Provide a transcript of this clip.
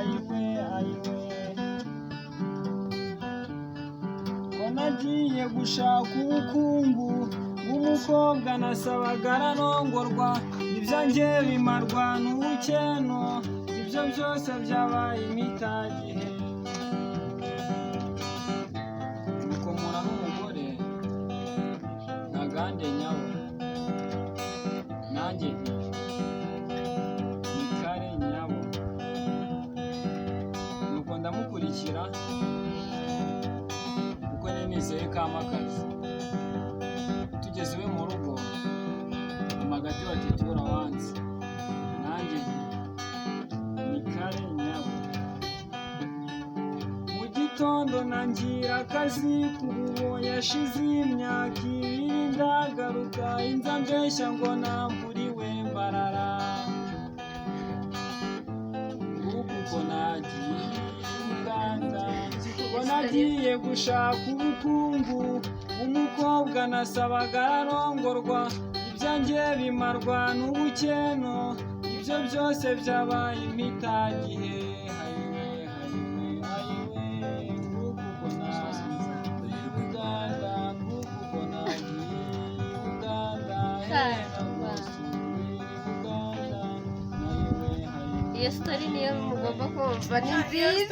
ayiwe ayiwe ko nagiye gushaka ubukungu bw'umukobwa nasabaga ararongorwa ibyanjye bimarwa n'ubukeno ibyo byose byabaye impitagihe gukomora n'umugore ntagande nyawe nanjye ni kare nyabo nuko ndamukurikira kuko nizeye kamakazi tugeze iwe mu rugo amagati bati tura wanze nanjye ni kare nyabo mu gitondo nangira akazi kubo yashize imyaka ibiri ndagaruka inza mbeshya ngo namburiwe mbarara kuko nagiye Uganda ko nagiye gushaka ubukungu umukobwa nasabaga ararongorwa ibyanjye bimarwa n'ubukeno ibyo byose byabaye impitagihe hayiwe hayiwe hayiwe kuko nagiye Uganda kuko nagiye Uganda iyo sitori niyo mugomba kumva ni nziza.